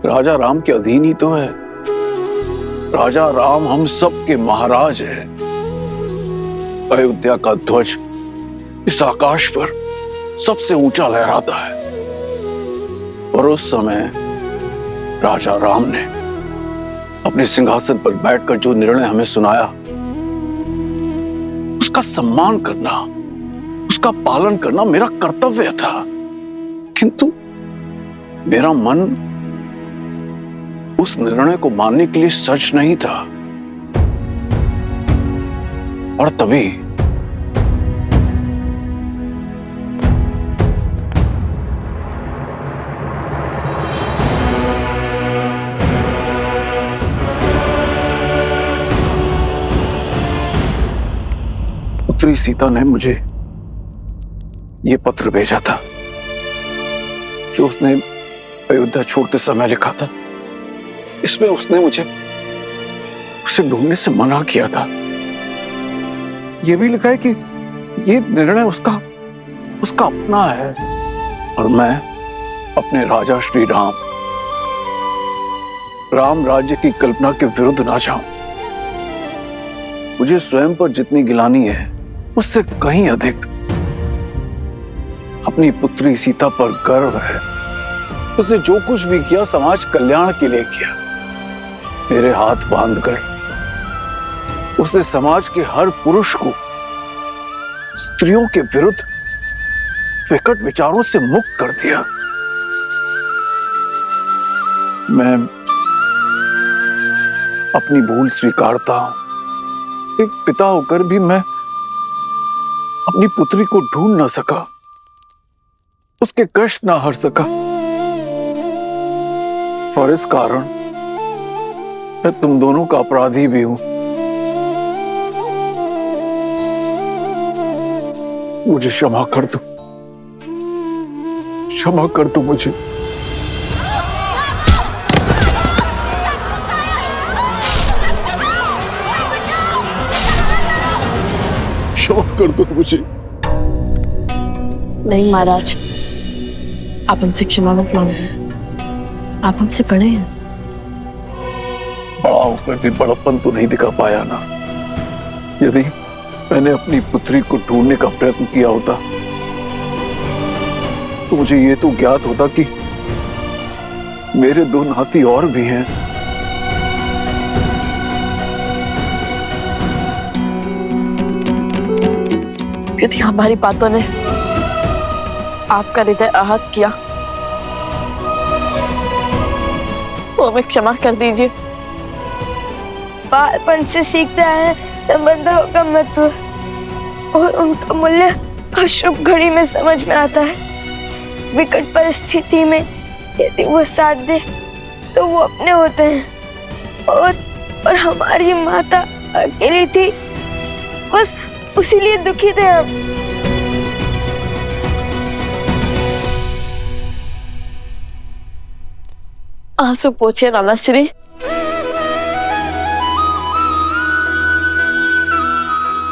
राजा राम के अधीन ही तो है। राजा राम हम सब के महाराज है। अयोध्या का ध्वज इस आकाश पर सबसे ऊंचा लहराता है। और उस समय राजा राम ने अपने सिंहासन पर बैठकर जो निर्णय हमें सुनाया, उसका सम्मान करना, उसका पालन करना मेरा कर्तव्य था। किंतु मेरा मन उस निर्णय को मानने के लिए सच नहीं था। और तभी पुत्री सीता ने मुझे यह पत्र भेजा था जो उसने अयोध्या छोड़ते समय लिखा था। इसमें उसने मुझे उसे ढूंढने से मना किया था। यह भी लिखा है कि यह निर्णय उसका अपना है और मैं अपने राजा श्री राम राज्य की कल्पना के विरुद्ध ना जाऊं। मुझे स्वयं पर जितनी गिलानी है उससे कहीं अधिक अपनी पुत्री सीता पर गर्व है। उसने जो कुछ भी किया समाज कल्याण के लिए किया। मेरे हाथ बांधकर उसने समाज के हर पुरुष को स्त्रियों के विरुद्ध विकट विचारों से मुक्त कर दिया। मैं अपनी भूल स्वीकारता हूं। एक पिता होकर भी मैं अपनी पुत्री को ढूंढ ना सका, उसके कष्ट ना हर सका। और इस कारण मैं तुम दोनों का अपराधी भी हूं। मुझे क्षमा कर दो, क्षमा कर दो मुझे। क्षमा कर दो मुझे। नहीं महाराज, आप हमसे क्षमा मत मांगिए। आप हमसे बड़े हैं। बड़ा होकर भी बड़प्पन तो नहीं दिखा पाया ना। यदि मैंने अपनी पुत्री को ढूंढने का प्रयत्न किया होता तो मुझे ये तो ज्ञात होता कि मेरे दो नाती और भी हैं। यदि हमारी बातों ने आपका हृदय आहत किया तो हमें क्षमा कर दीजिए। बालपन से सीखते हैं संबंधों का महत्व और उनका मूल्य अशुभ घड़ी में समझ में आता है। विकट परिस्थिति में यदि वो साथ दे तो वो अपने होते हैं। और हमारी माता अकेली थी, बस उसी लिए दुखी थे हम। आंसू पोछिए नानाश्री।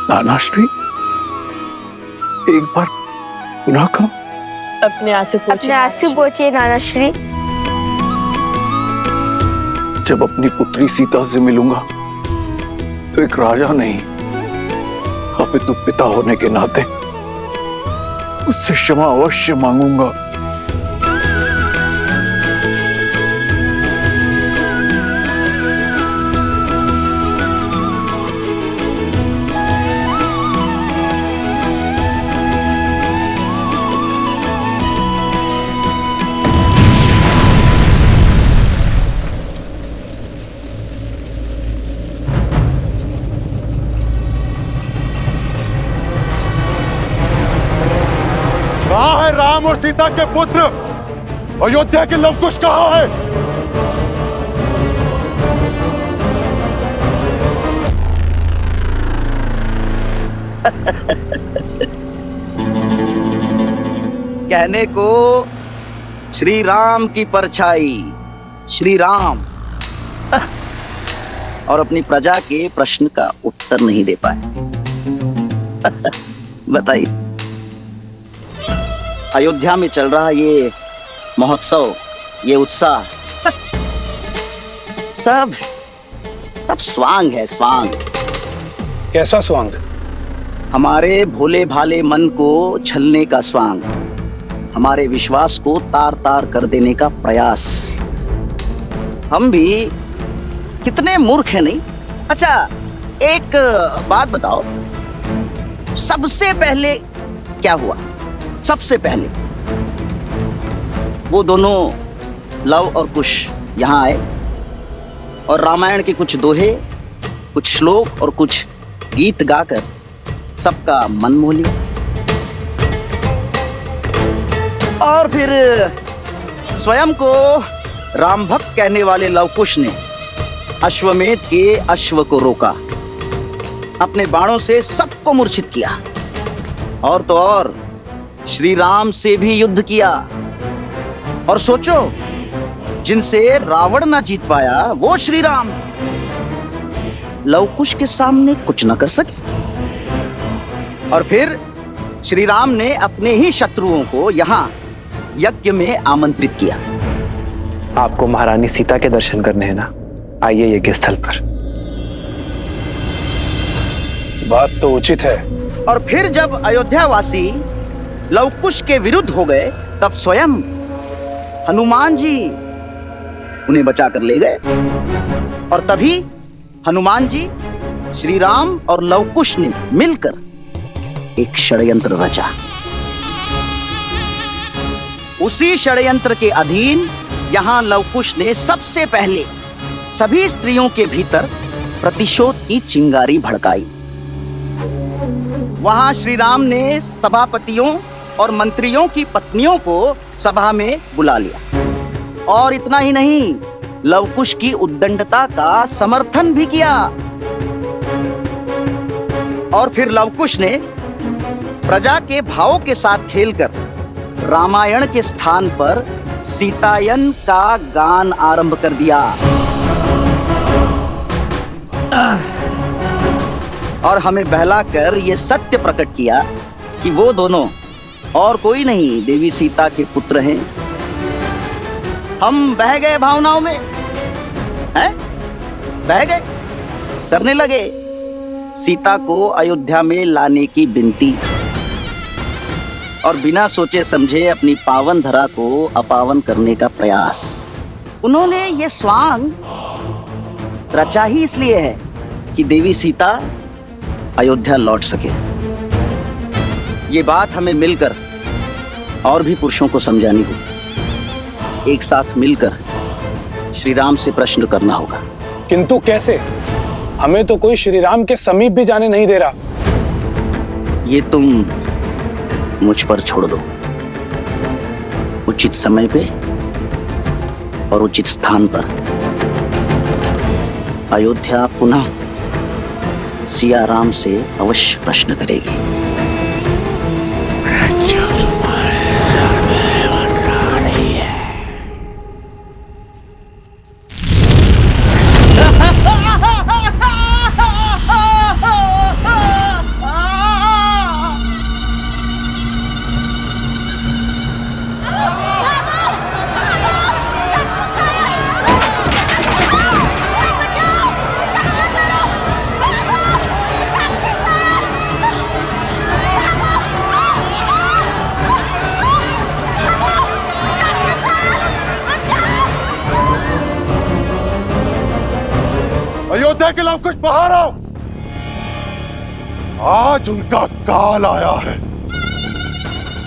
नानाश्री, एक बार पुनः कहो। अपने आंसू पोछिए। अपने आंसू पोछिए नानाश्री। जब अपनी पुत्री सीता से मिलूंगा तो एक राजा नहीं अपितु पिता होने के नाते उससे क्षमा अवश्य मांगूंगा। कहाँ है राम और सीता के पुत्र? अयोध्या के लवकुश कहाँ है? कहने को श्री राम की परछाई, श्री राम, और अपनी प्रजा के प्रश्न का उत्तर नहीं दे पाए। बताइए, अयोध्या में चल रहा ये महोत्सव, ये उत्साह सब सब स्वांग है, स्वांग। कैसा स्वांग? हमारे भोले भाले मन को छलने का स्वांग, हमारे विश्वास को तार तार कर देने का प्रयास। हम भी कितने मूर्ख हैं, नहीं? अच्छा, एक बात बताओ, सबसे पहले क्या हुआ? सबसे पहले वो दोनों लव और कुश यहां आए और रामायण के कुछ दोहे, कुछ श्लोक और कुछ गीत गाकर सबका मन मोह लिया। और फिर स्वयं को राम भक्त कहने वाले लवकुश ने अश्वमेध के अश्व को रोका, अपने बाणों से सबको मूर्छित किया, और तो और श्री राम से भी युद्ध किया। और सोचो, जिनसे रावण ना जीत पाया वो श्री राम लवकुश के सामने कुछ न कर सके। और फिर श्री राम ने अपने ही शत्रुओं को यहां यज्ञ में आमंत्रित किया। आपको महारानी सीता के दर्शन करने हैं ना, आइए यज्ञ स्थल पर। बात तो उचित है। और फिर जब अयोध्यावासी लवकुश के विरुद्ध हो गए, तब स्वयं हनुमान जी उन्हें बचाकर ले गए। और तभी हनुमान जी, श्री राम और लवकुश ने मिलकर एक षड्यंत्र रचा। उसी षड्यंत्र के अधीन यहां लवकुश ने सबसे पहले सभी स्त्रियों के भीतर प्रतिशोध की चिंगारी भड़काई। वहां श्री राम ने सभापतियों और मंत्रियों की पत्नियों को सभा में बुला लिया। और इतना ही नहीं, लवकुश की उद्दंडता का समर्थन भी किया। और फिर लवकुश ने प्रजा के भावों के साथ खेलकर रामायण के स्थान पर सीतायन का गान आरंभ कर दिया। और हमें बहलाकर यह सत्य प्रकट किया कि वो दोनों और कोई नहीं, देवी सीता के पुत्र हैं। हम बह गए भावनाओं में, हैं? बह गए, करने लगे सीता को अयोध्या में लाने की विनती, और बिना सोचे समझे अपनी पावन धरा को अपावन करने का प्रयास। उन्होंने ये स्वांग रचा ही इसलिए है कि देवी सीता अयोध्या लौट सके। ये बात हमें मिलकर और भी पुरुषों को समझानी होगी। एक साथ मिलकर श्री राम से प्रश्न करना होगा। किंतु कैसे? हमें तो कोई श्री राम के समीप भी जाने नहीं दे रहा। ये तुम मुझ पर छोड़ दो। उचित समय पे और उचित स्थान पर अयोध्या पुनः सिया राम से अवश्य प्रश्न करेगी। अयोध्या के लवकुश बाहर आओ। आज उनका काल आया है।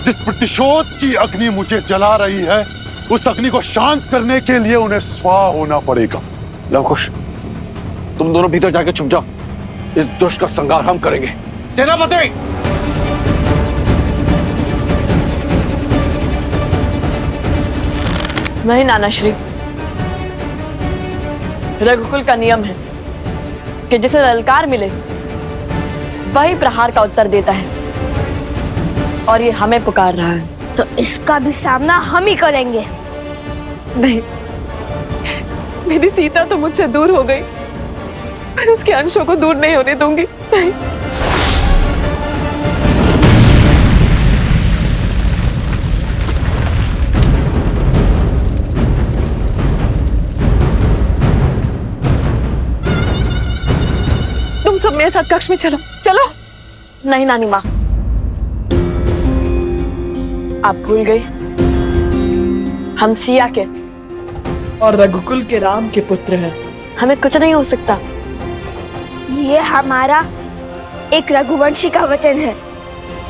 जिस प्रतिशोध की अग्नि मुझे जला रही है, उस अग्नि को शांत करने के लिए उन्हें स्वाह होना पड़ेगा। लवकुश, तुम दोनों भीतर जाके छुप जाओ। इस दुष्ट का संहार हम करेंगे। सेनापति! नहीं नाना श्री, रघुकुल का नियम है कि जिसे ललकार मिले वही प्रहार का उत्तर देता है, और ये हमें पुकार रहा है। तो इसका भी सामना हम ही करेंगे। नहीं, मेरी सीता तो मुझसे दूर हो गई, पर उसके अंशों को दूर नहीं होने दूंगी। नहीं। मेरे साथ कक्ष में चलो चलो। नहीं नानी माँ, आप भूल गई हम सिया के और रघुकुल के राम के पुत्र हैं। हमें कुछ नहीं हो सकता। ये हमारा एक रघुवंशी का वचन है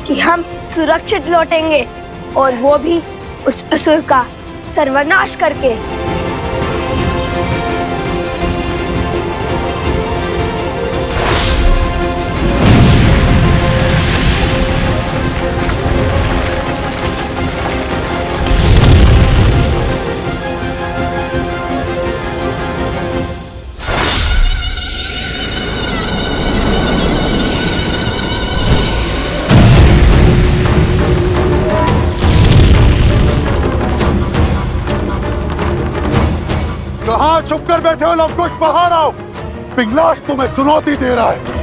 कि हम सुरक्षित लौटेंगे, और वो भी उस असुर का सर्वनाश करके। कहाँ छुप कर बैठे हो लोग? कुछ बाहर आओ, पिंगलाश तुम्हें चुनौती दे रहा है।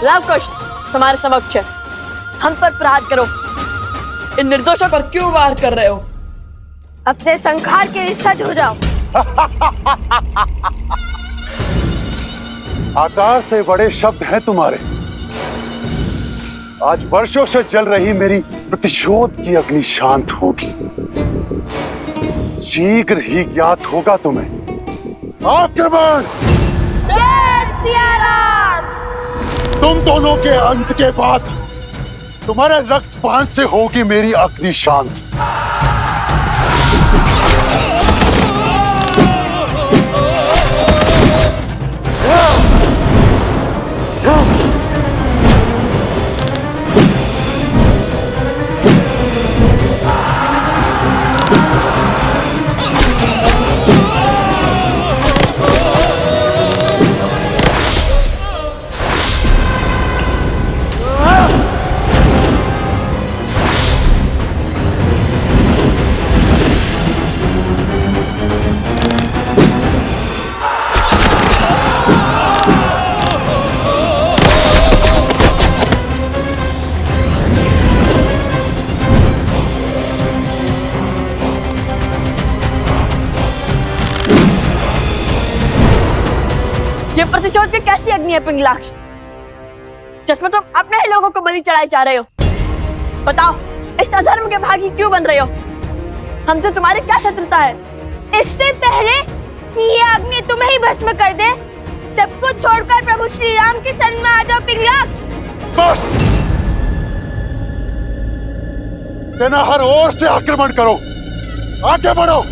लव कुश तुम्हारे समक्ष है, हम पर प्रहार करो। इन निर्दोषों पर क्यों वार कर रहे हो? अपने संहार के लिए सज हो जाओ। आकार से बड़े शब्द हैं तुम्हारे। आज वर्षों से जल रही मेरी प्रतिशोध की अग्नि शांत होगी। शीघ्र ही ज्ञात होगा तुम्हें। आक्रमण! तुम दोनों के अंत के बाद तुम्हारे रक्तपान से होगी मेरी अग्नि शांत। ये प्रतिशोध की कैसी अग्नि है पिंगलाक्ष, जिसमें तुम अपने ही लोगों को बलि चढ़ाए जा रहे हो? बताओ, इस अधर्म के भागी क्यों बन रहे हो? हमसे तुम्हारी क्या शत्रुता है? इससे पहले कि ये अग्नि तुम्हें ही भस्म कर दे, सब कुछ छोड़कर प्रभु श्री राम के शरण में आ जाओ पिंगलाक्ष। बस! सेना हर ओर से आक्रमण करो, आगे बढ़ो।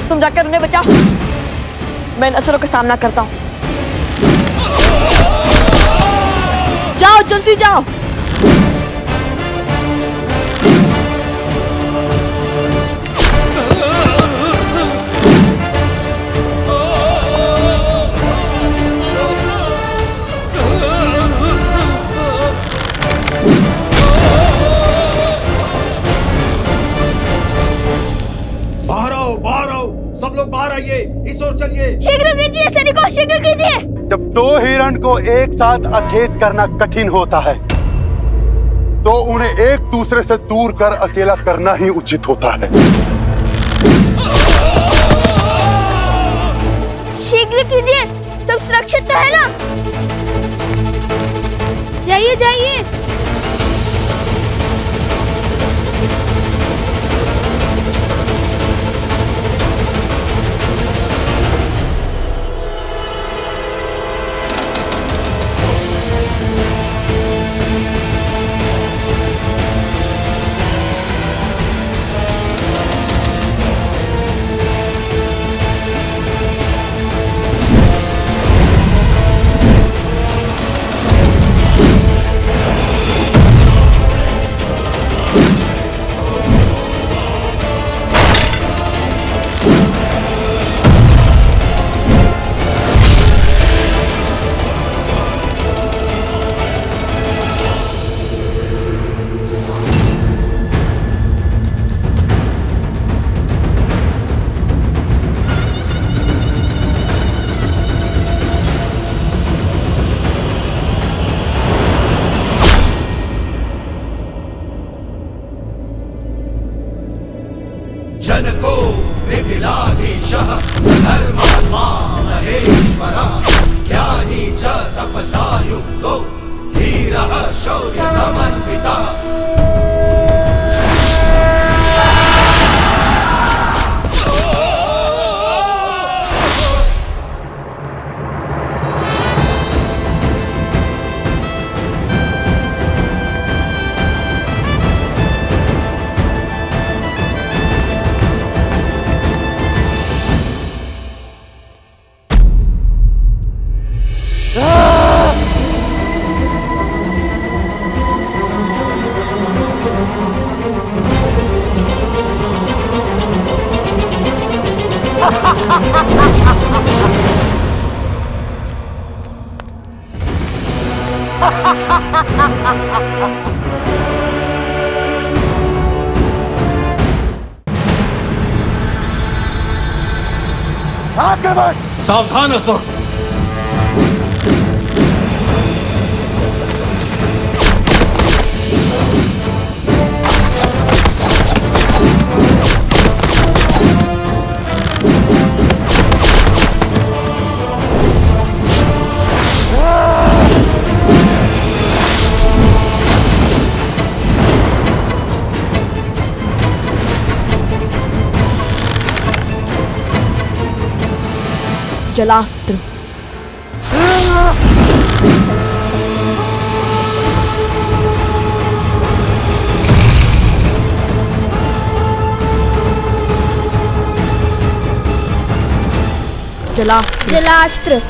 तुम जाकर उन्हें बचाओ, मैं इन असुरों का सामना करता हूँ। जाओ, जल्दी जाओ। बाहर आओ, सब लोग बाहर आइए, इस ओर चलिए। शीघ्र कीजिए सैनिकों, शीघ्र कीजिए। जब दो हिरण को एक साथ अखेट करना कठिन होता है, तो उन्हें एक दूसरे से दूर कर अकेला करना ही उचित होता है। शीघ्र कीजिए, सब सुरक्षित तो है ना? जाइए जाइए। वीरः शौर्य समन्वितः आगे बढ़। सावधान असुर। जलास्त्र। जलास्त्र। जलास्त्र।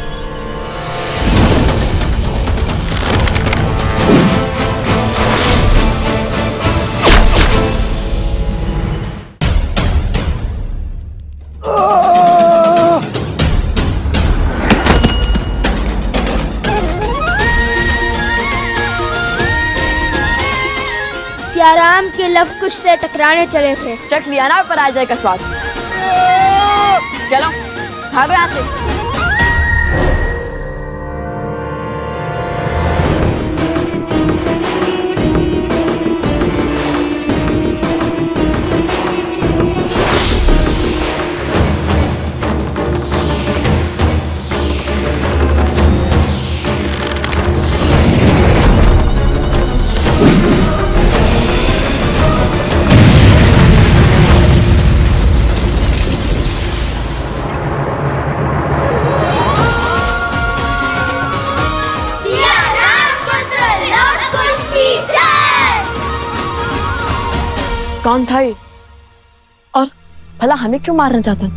सियाराम के लव कुश से टकराने चले थे। चख लिया ना पराजय का स्वाद। चलो भागो यहाँ से। कौन था ये? और भला हमें क्यों मारना चाहता?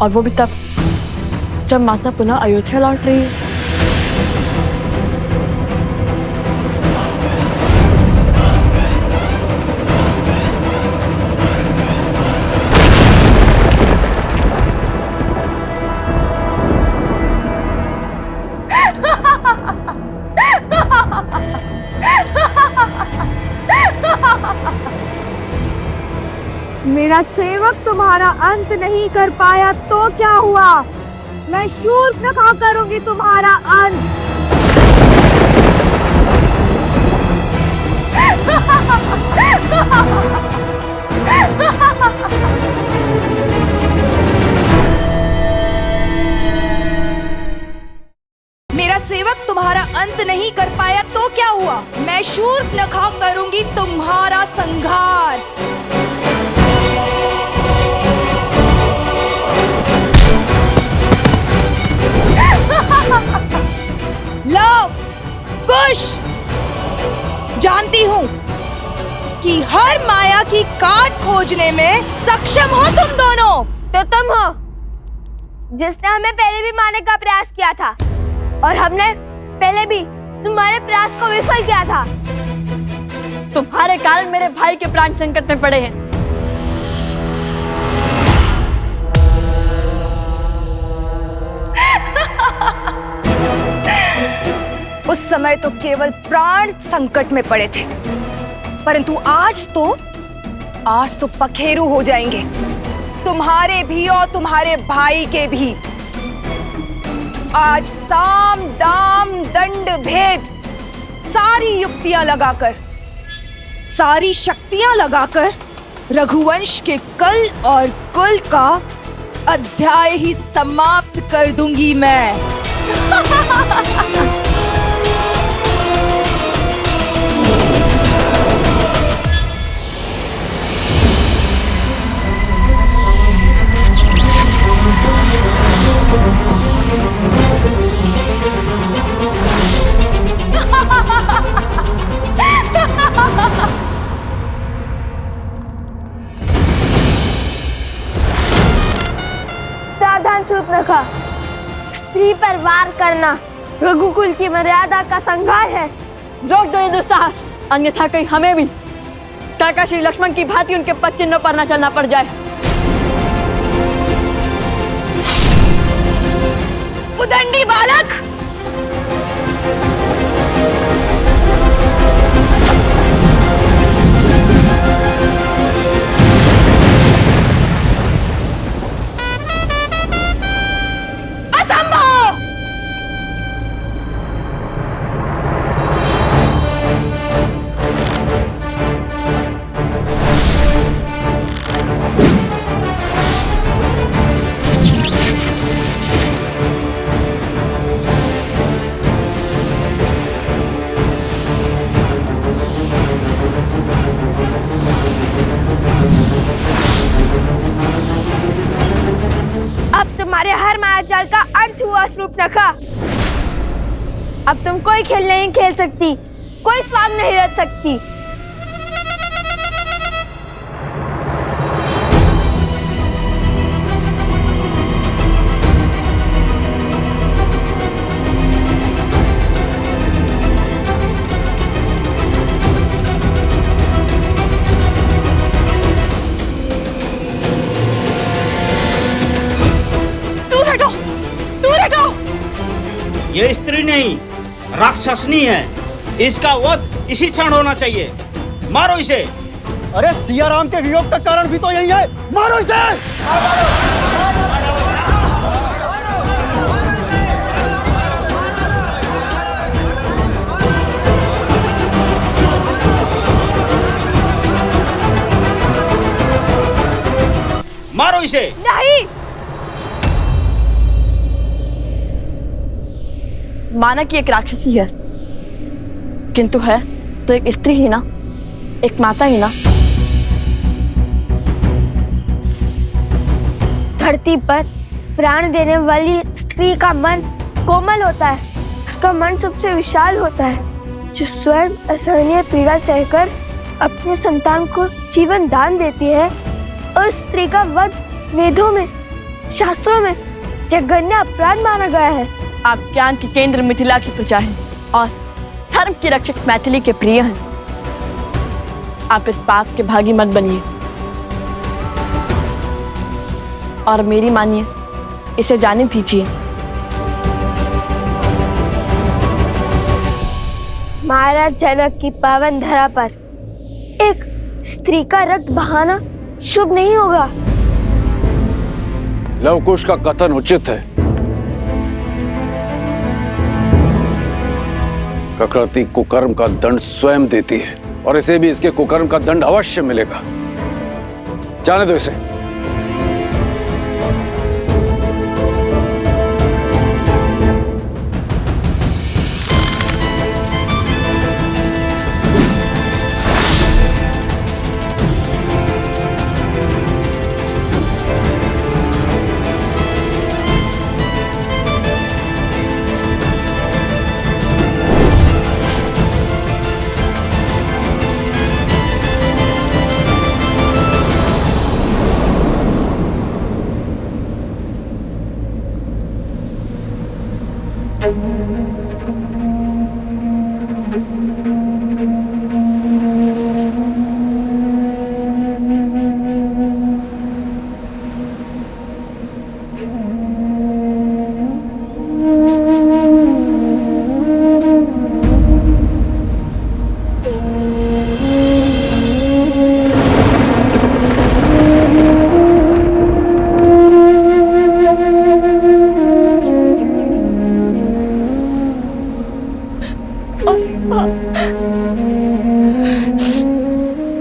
और वो भी तब जब माता पुनः अयोध्या लौट रही है। मेरा सेवक तुम्हारा अंत नहीं कर पाया तो क्या हुआ? मैं शूर्पणखा करूंगी तुम्हारा अंत। मेरा सेवक तुम्हारा अंत नहीं कर पाया तो क्या हुआ? मैं शूर्पणखा करूंगी तुम्हारा संहार। लो कुश, जानती हूँ कि हर माया की काट खोजने में सक्षम हो तुम दोनों। तो तुम हो जिसने हमें पहले भी मारने का प्रयास किया था और हमने पहले भी तुम्हारे प्रयास को विफल किया था। तुम्हारे कारण मेरे भाई के प्राण संकट में पड़े हैं। उस समय तो केवल प्राण संकट में पड़े थे, परंतु आज तो पखेरु हो जाएंगे, तुम्हारे भी और तुम्हारे भाई के भी। आज साम दाम दंड भेद सारी युक्तियां लगाकर, सारी शक्तियां लगाकर रघुवंश के कल और कुल का अध्याय ही समाप्त कर दूंगी मैं। नखा, स्त्री पर वार करना रघुकुल की मर्यादा का संघार है। रोक दो ये दुस्साहस, अन्यथा कहीं हमें भी काका श्री लक्ष्मण की भांति उनके पद चिन्हों पर न चलना पड़ जाए। उदंडी बालक, असंभव! तुम्हारे हर मायाजाल का अंत हुआ शूर्पणखा। अब तुम कोई खेल नहीं खेल सकती, कोई स्वाद नहीं रच सकती। ये स्त्री नहीं, राक्षसनी है। इसका वध इसी क्षण होना चाहिए। मारो इसे। अरे सिया राम के वियोग का कारण भी तो यही है, मारो इसे। मारो इसे। नहीं। माना कि एक राक्षसी है, किंतु है तो एक स्त्री ही ना, एक माता ही ना। धरती पर प्राण देने वाली स्त्री का मन कोमल होता है, उसका मन सबसे विशाल होता है, जो स्वयं असहनीय पीड़ा सहकर अपने संतान को जीवन दान देती है। और स्त्री का वध वेदों में, शास्त्रों में जघन्य अपराध माना गया है। आप ज्ञान के केंद्र मिथिला की प्रजा हैं और धर्म की रक्षक मैथिली के प्रिय हैं। आप इस पाप के भागी मत बनिए और मेरी मानिए, इसे जाने दीजिए। महाराज जनक की पावन धरा पर एक स्त्री का रक्त बहाना शुभ नहीं होगा। लवकुश का कथन उचित है। प्रकृति कुकर्म का दंड स्वयं देती है और इसे भी इसके कुकर्म का दंड अवश्य मिलेगा। जाने दो इसे।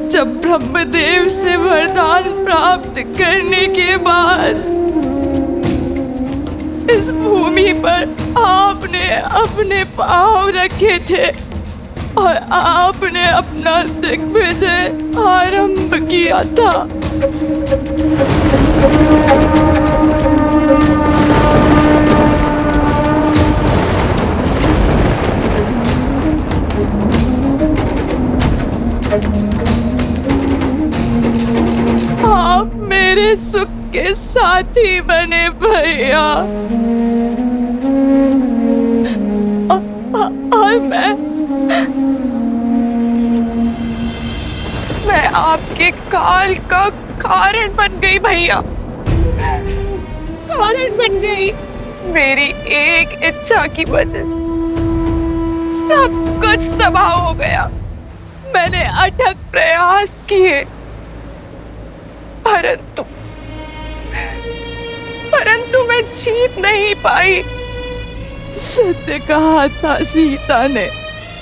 जब ब्रह्मदेव से वरदान प्राप्त करने के बाद इस भूमि पर आपने अपने पांव रखे थे और आपने अपना दिग्विजय आरंभ किया था। आप मेरे सुख के साथ साथी बने भैया। और मैं आपके काल का कारण बन गई भैया, कारण बन गई। मेरी एक इच्छा की वजह से सब कुछ तबाह हो गया। मैंने अथक प्रयास किए, परंतु मैं जीत नहीं पाई। सत्य कहा था सीता ने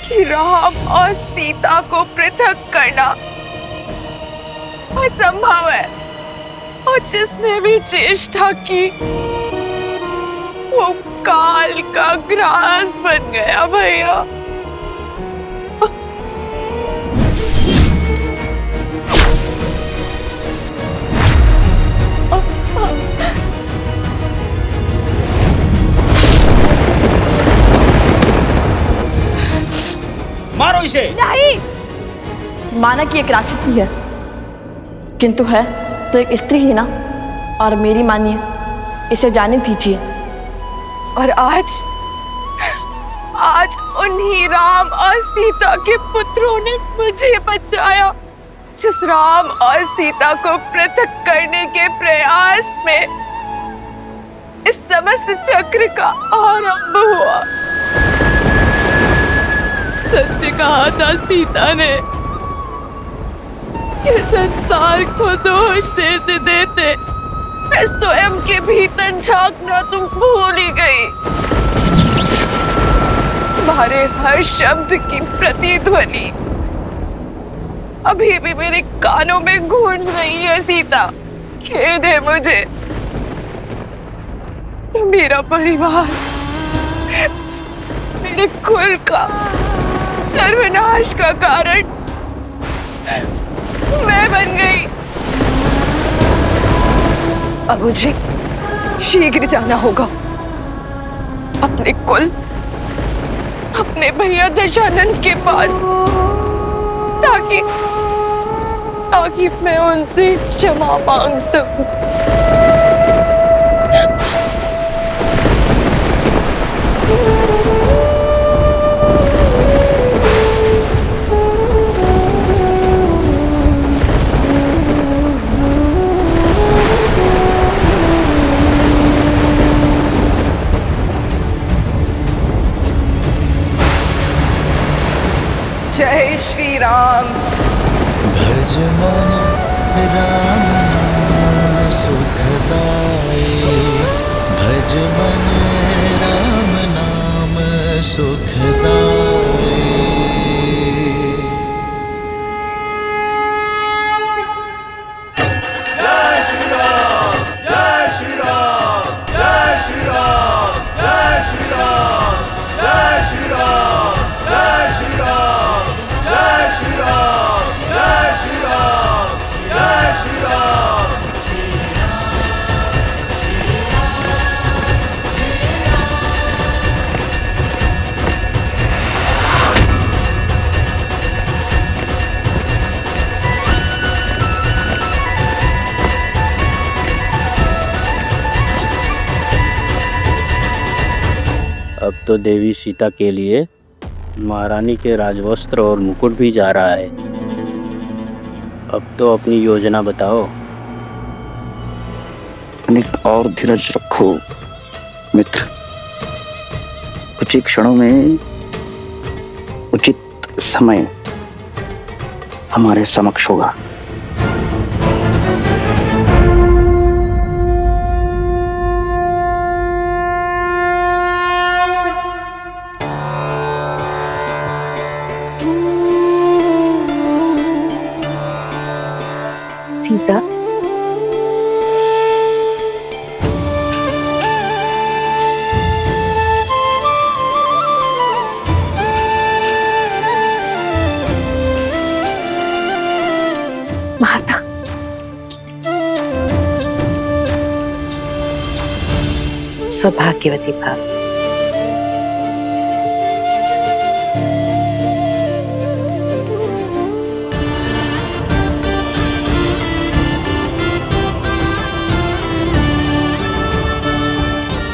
कि राम और सीता को पृथक करना असंभव है, और जिसने भी चेष्टा की वो काल का ग्रास बन गया भैया। मारो इसे। नहीं, माना कि एक राक्षसी है, किंतु है तो एक स्त्री ही ना। और मेरी मानिए, इसे जाने दीजिए। और आज उन्हीं राम और सीता के पुत्रों ने मुझे बचाया। जिस राम और सीता को पृथक करने के प्रयास में इस समस्त चक्र का आरंभ हुआ। सत्य कहा था सीता ने कि संसार को दोष देते देते मैं स्वयं के भीतर झांकना तुम भूल ही गई। तुम्हारे हर शब्द की प्रतिध्वनि अभी भी मेरे कानों में गूंज रही है सीता। खेद है मुझे। मेरा परिवार, मेरे कुल का सर्वनाश का कारण मैं बन गई। अब मुझे शीघ्र जाना होगा अपने कुल, अपने भैया दशानंद के पास, ताकि मैं उनसे क्षमा मांग सकूं। जय श्री राम। भज मन राम नाम सुखदाई, भज मन राम नाम सुखदाई। जय श्री राम, जय श्री राम, जय श्री राम, जय श्री राम, जय श्री राम, जय श्री राम, जय श्री राम, जय श्री राम, जय श्री राम। अब तो देवी सीता के लिए महारानी के राजवस्त्र और मुकुट भी जा रहा है। अब तो अपनी योजना बताओ। अनेक और धीरज रखो मित्र। कुछ ही क्षणों में उचित समय हमारे समक्ष होगा। सीता, माता, सौभाग्यवती भाव।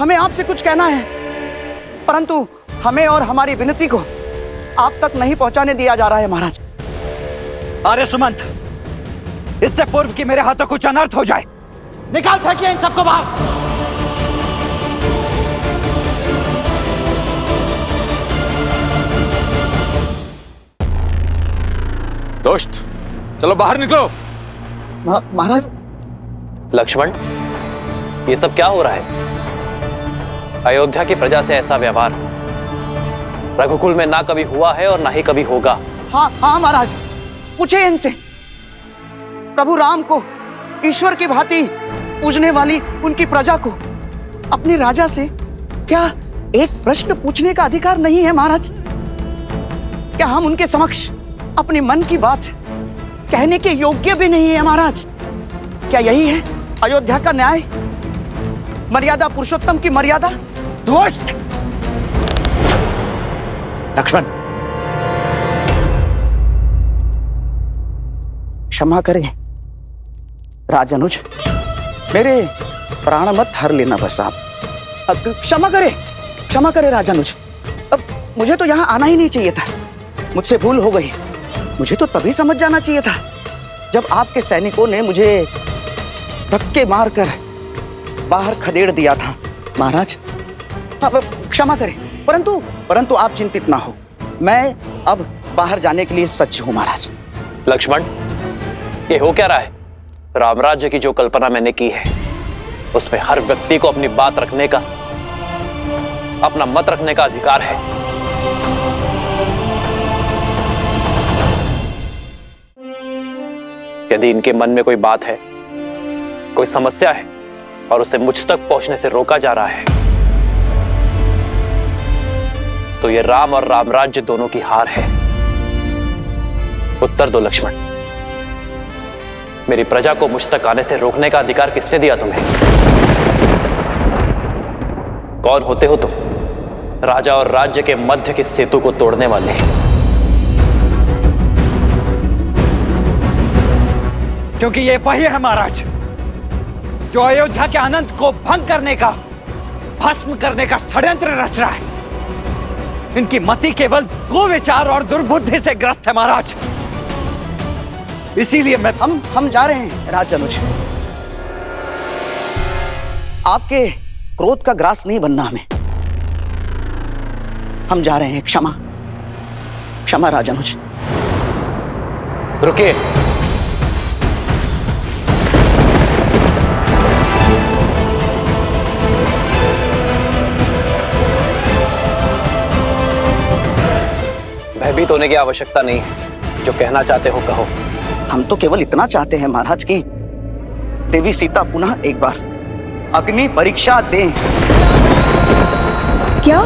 हमें आपसे कुछ कहना है, परंतु हमें और हमारी विनती को आप तक नहीं पहुंचाने दिया जा रहा है महाराज। अरे सुमंत, इससे पूर्व कि मेरे हाथों कुछ अनर्थ हो जाए, निकाल फेंकिए इन सबको बाहर। दोस्त, चलो बाहर निकलो। महाराज। लक्ष्मण, ये सब क्या हो रहा है? अयोध्या की प्रजा से ऐसा व्यवहार रघुकुल में ना कभी हुआ है और ना ही कभी होगा। हाँ हाँ महाराज, पूछे इनसे। प्रभु राम को ईश्वर की भांति पूजने वाली उनकी प्रजा को अपने राजा से क्या एक प्रश्न पूछने का अधिकार नहीं है महाराज? क्या हम उनके समक्ष अपने मन की बात कहने के योग्य भी नहीं है महाराज? क्या यही है अयोध्या का न्याय, मर्यादा पुरुषोत्तम की मर्यादा? दोस्त लक्ष्मण, क्षमा करें राजनुज, मेरे प्राण मत हर लेना बस आप। क्षमा करे राजनुज। अब मुझे तो यहाँ आना ही नहीं चाहिए था, मुझसे भूल हो गई। मुझे तो तभी समझ जाना चाहिए था जब आपके सैनिकों ने मुझे धक्के मारकर बाहर खदेड़ दिया था महाराज। अब क्षमा करें, परंतु आप चिंतित ना हो, मैं अब बाहर जाने के लिए सज्ज हूं महाराज। लक्ष्मण, ये हो क्या रहा है? रामराज्य की जो कल्पना मैंने की है उसमें हर व्यक्ति को अपनी बात रखने का, अपना मत रखने का अधिकार है। यदि इनके मन में कोई बात है, कोई समस्या है और उसे मुझ तक पहुंचने से रोका जा रहा है, तो ये राम और रामराज्य दोनों की हार है। उत्तर दो लक्ष्मण, मेरी प्रजा को मुझ तक आने से रोकने का अधिकार किसने दिया तुम्हें? कौन होते हो तुम? राजा और राज्य के मध्य के सेतु को तोड़ने वाले। क्योंकि ये वही है महाराज जो अयोध्या के आनंद को भंग करने का, भस्म करने का षड्यंत्र रच रहा है। इनकी मति केवल कुविचार और दुर्बुद्धि से ग्रस्त है महाराज। इसीलिए हम जा रहे हैं राजनुज। आपके क्रोध का ग्रास नहीं बनना हमें। हम जा रहे हैं। क्षमा राजनुज। रुकिए। भयभीत होने की आवश्यकता नहीं है, जो कहना चाहते हो कहो। हम तो केवल इतना चाहते हैं महाराज कि देवी सीता पुनः एक बार अग्नि परीक्षा दें। क्या?